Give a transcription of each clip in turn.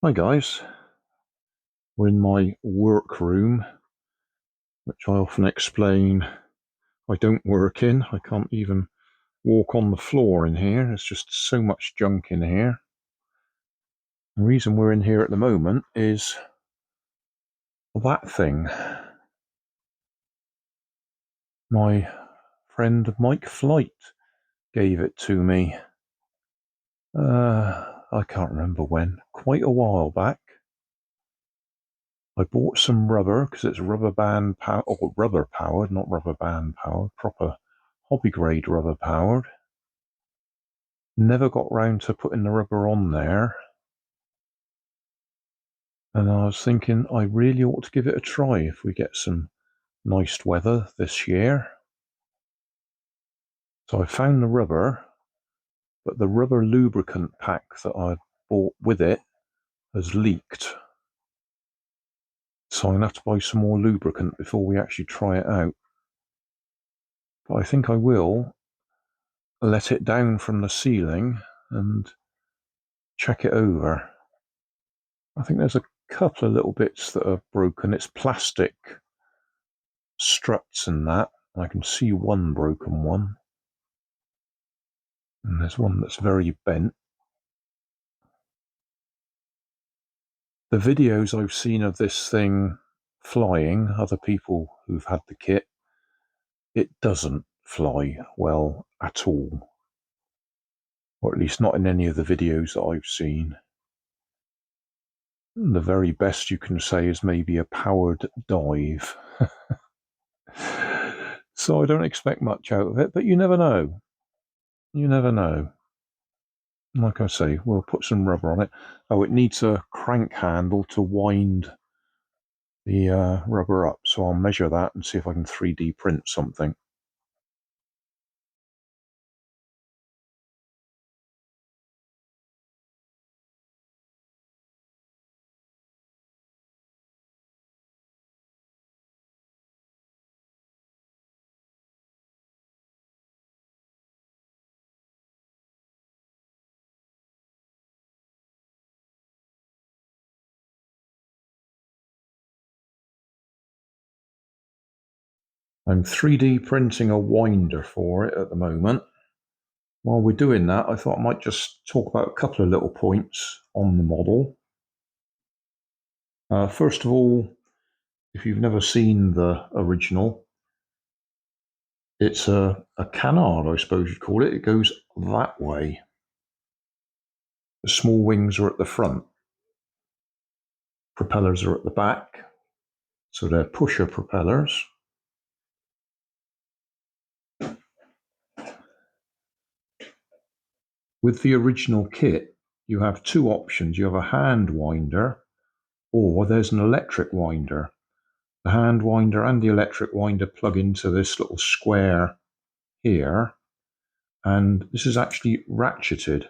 Hi guys, we're in my workroom, which I often explain I don't work in. I can't even walk on the floor in here. There's just so much junk in here. The reason we're in here at the moment is that thing. My friend Mike Flight gave it to me. I can't remember when, quite a while back. I bought some rubber because it's rubber band powered, or rubber powered, not rubber band powered, proper hobby grade rubber powered. Never got round to putting the rubber on there, and I was thinking I really ought to give it a try if we get some nice weather this year. So I found the rubber, but the rubber lubricant pack that I bought with it has leaked. So I'm going to have to buy some more lubricant before we actually try it out. But I think I will let it down from the ceiling and check it over. I think there's a couple of little bits that are broken. It's plastic struts and that. I can see one broken one. And there's one that's very bent. The videos I've seen of this thing flying, other people who've had the kit, it doesn't fly well at all. Or at least not in any of the videos that I've seen. The very best you can say is maybe a powered dive. So I don't expect much out of it, but you never know. You never know. Like I say, we'll put some rubber on it. Oh, it needs a crank handle to wind the rubber up, so I'll measure that and see if I can 3D print something. I'm 3D printing a winder for it at the moment. While we're doing that, I thought I might just talk about a couple of little points on the model. First of all, if you've never seen the original, it's a canard, I suppose you'd call it. It goes that way. The small wings are at the front. Propellers are at the back. So they're pusher propellers. With the original kit, you have two options. You have a hand winder, or there's an electric winder. The hand winder and the electric winder plug into this little square here, and this is actually ratcheted,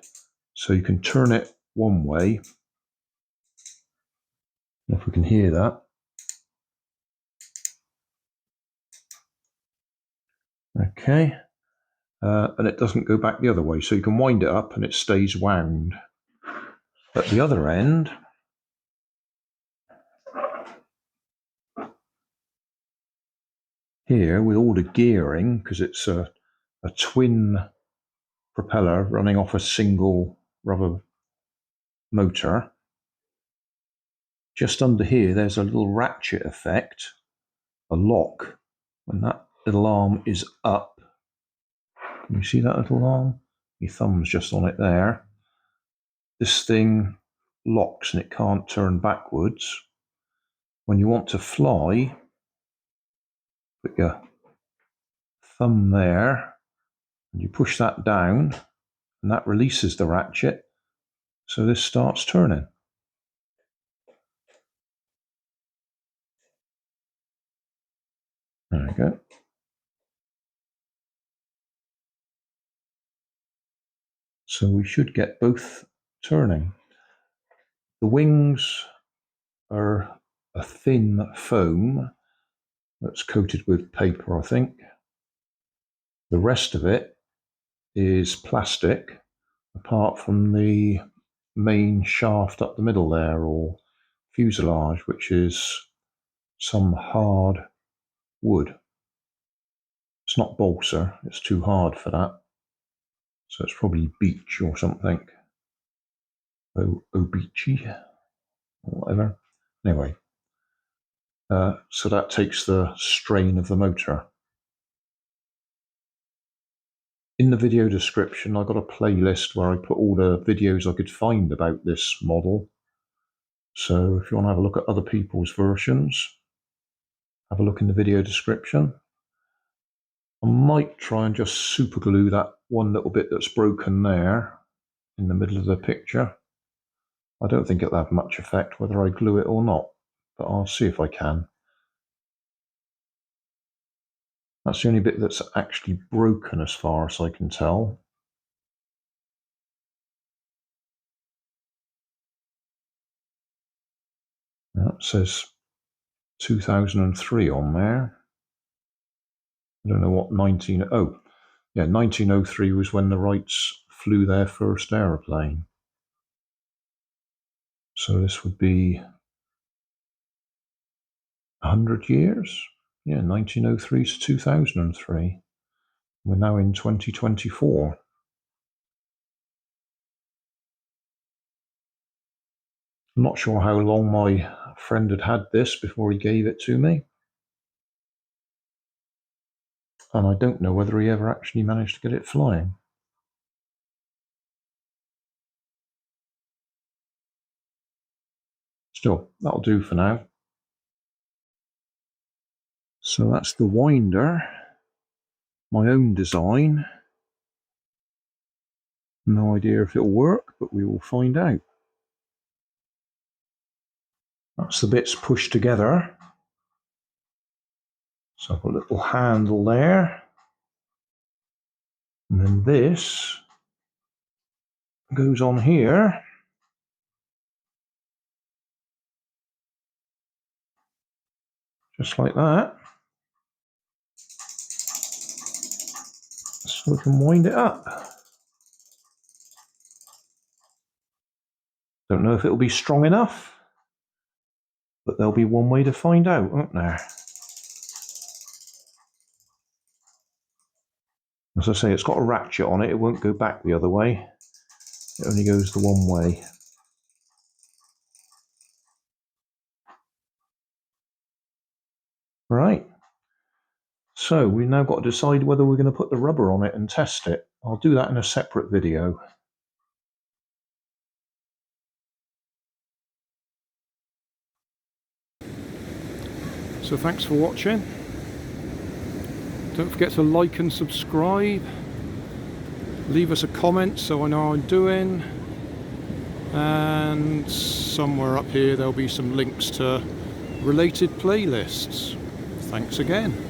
so you can turn it one way. If we can hear that. Okay. And it doesn't go back the other way, so you can wind it up and it stays wound. At the other end, here with all the gearing, because it's a twin propeller running off a single rubber motor, just under here there's a little ratchet effect, a lock. When that little arm is up, can you see that little arm? Your thumb's just on it there. This thing locks and it can't turn backwards. When you want to fly, put your thumb there and you push that down and that releases the ratchet, so this starts turning. There we go. So we should get both turning. The wings are a thin foam that's coated with paper, I think. The rest of it is plastic, apart from the main shaft up the middle there, or fuselage, which is some hard wood. It's not balsa, it's too hard for that. So it's probably beech or something. Beachy, or whatever. Anyway, so that takes the strain of the motor. In the video description, I got a playlist where I put all the videos I could find about this model. So if you want to have a look at other people's versions, have a look in the video description. I might try and just super glue that one little bit that's broken there in the middle of the picture. I don't think it'll have much effect whether I glue it or not, but I'll see if I can. That's the only bit that's actually broken as far as I can tell. That says 2003 on there. I don't know what 1903 was when the Wrights flew their first aeroplane. So this would be 100 years? Yeah, 1903 to 2003. We're now in 2024. I'm not sure how long my friend had this before he gave it to me. And I don't know whether he ever actually managed to get it flying. Still, that'll do for now. So that's the winder, my own design. No idea if it'll work, but we will find out. That's the bits pushed together. So I've got a little handle there. And then this goes on here. Just like that. So we can wind it up. Don't know if it'll be strong enough, but there'll be one way to find out, won't there? As I say, it's got a ratchet on it. It won't go back the other way. It only goes the one way. Right. So we've now got to decide whether we're going to put the rubber on it and test it. I'll do that in a separate video. So thanks for watching. Don't forget to like and subscribe. Leave us a comment so I know how I'm doing. And somewhere up here there'll be some links to related playlists. Thanks again.